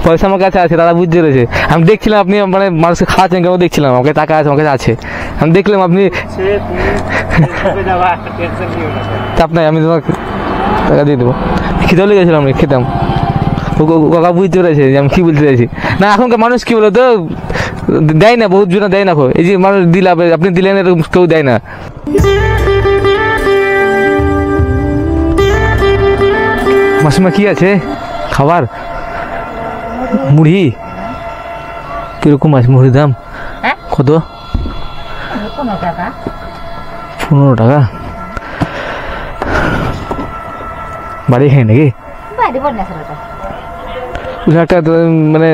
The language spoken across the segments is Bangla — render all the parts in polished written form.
পয়সা আমার কাছে আছে, দাদা বুঝতে পেরেছে। আমি দেখছিলাম আপনি মানে মানুষকে খাওয়াচ্ছেন কেন, দেখছিলাম আমাকে টাকা আছে, আমার কাছে আছে, আমি দেখলাম আপনি চাপ নাই, আমি তোমাকে টাকা দিয়ে দেবো। খিদেও লেগেছিলাম, আমি খেতাম। কাকা বুঝতে পেরেছে যে আমি কী বলতে চাইছি। না এখনকার মানুষ কী বলো তো দেয় না, বহুত জন দেয় না। এই যে মানুষ দিলাম, আপনি দিলেন, এরকম কেউ দেয় না। মাসিমা কি আছে খাবার? মুড়ি কিরকম আছে? মুড়ির দাম কত? 15 টাকা। বাড়ি খাই নাকি? একটা মানে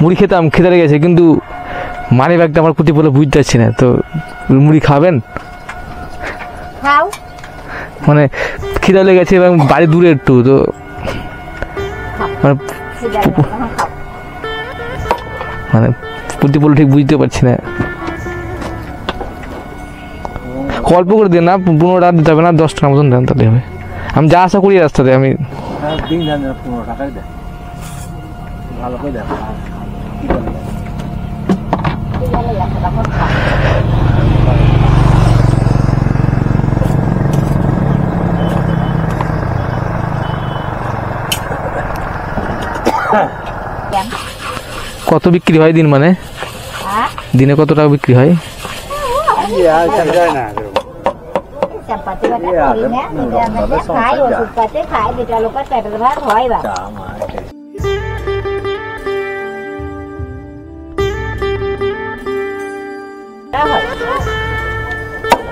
মুড়ি খেতাম, খেতে লেগেছে, কিন্তু মানি ব্যাগটা আমার প্রতি বলে বুঝতে পারছি না। তো মুড়ি খাবেন? মানে খিদা লেগেছে এবং বাড়ি দূরে একটু, তো মানে প্রতি বলে ঠিক বুঝতে পারছি না। অল্প করে দিন না, 15 টাকা দিতে হবে না, 10 টাকার মতন দেন তাহলে হবে। আমি যা আশা করি রাস্তাতে আমি কত বিক্রি হয় দিন, মানে দিনে কত টাকা বিক্রি হয়?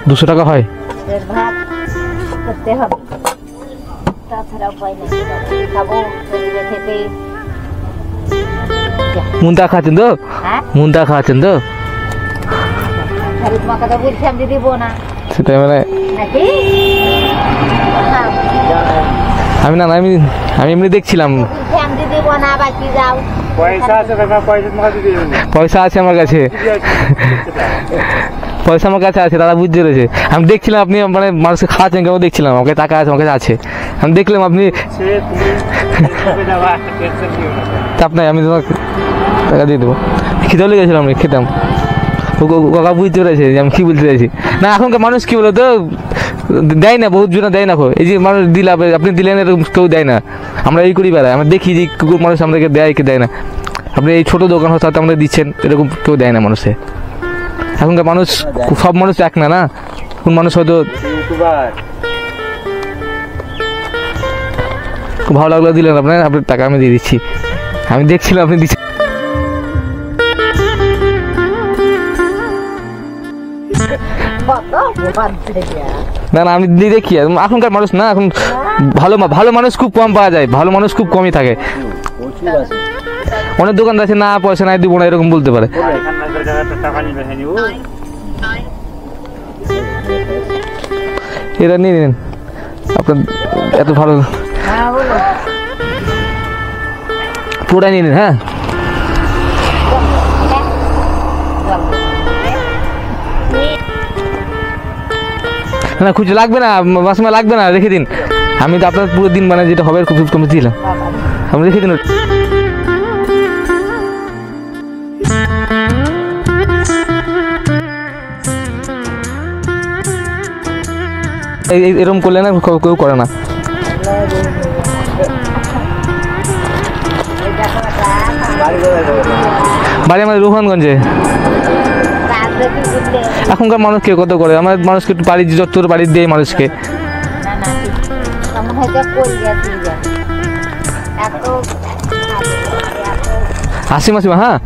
দুশো টাকা হয়। মুন্তা খাচ্ছেন তো? মুন্তা খাচ্ছেন তো? সেটাই মানে আমি না আমি এমনি দেখছিলাম। পয়সা আছে আমার কাছে, পয়সা আমার কাছে আছে, দাদা বুঝতে পেরেছে। আমি দেখছিলাম আপনি মানে মানুষকে খাওয়াচ্ছেন কেন, দেখছিলাম আমাকে টাকা আছে, আমার কাছে আছে, আমি দেখলাম আপনি চাপ নাই, আমি তোমাকে টাকা দিয়ে দেবো। খিদেও লেগেছিলাম, আমি খেতাম। কাকা বুঝতে পেরেছে যে আমি কী বলতে চাইছি। না এখনকার মানুষ কী বলো তো দেয় না, বহুত জন দেয় না। এই যে মানুষ দিলাম, আপনি দিলেন, এরকম কেউ দেয় না। আমরা এই করি বেড়াই, আমরা দেখি যে কুকুর মানুষ আমাদেরকে দেয় কি দেয় না। আপনি এই ছোটো দোকান হচ্ছে আমাদের দিচ্ছেন, এরকম কেউ দেয় না মানুষে। এখনকার মানুষ সব মানুষ এক না, না কোন মানুষ হয়তো। খুব ভালো লাগলো দিলেন আপনার টাকা, আমি দিয়ে দিচ্ছি। আমি দেখছিলাম আপনি দিচ্ছেন। না না আমি দিয়ে দেখি, এখনকার মানুষ না, এখন ভালো মানুষ খুব কম পাওয়া যায়, ভালো মানুষ খুব কমই থাকে। অনেক দোকানদার আছে না পয়সা নাই দিব না এরকম বলতে পারে। এটা নিয়ে নিন আপনার, এত ভালো পুরোটাই নিয়ে নিন। হ্যাঁ না খুঁজে লাগবে না, মাসিমা লাগবে না, রেখে দিন। আমি তো আপনার পুরো দিন মানে যেটা হবে খুব কমে দিলাম, আমি রেখে দিন। এরকম করলে না কেউ করে না। বাড়ি আমাদের রোহনগঞ্জে। এখনকার মানুষ কে কত করে, আমার মানুষকে একটু বাড়ি যত বাড়ি দেয় মানুষকে। আসি মাসিমা, হ্যাঁ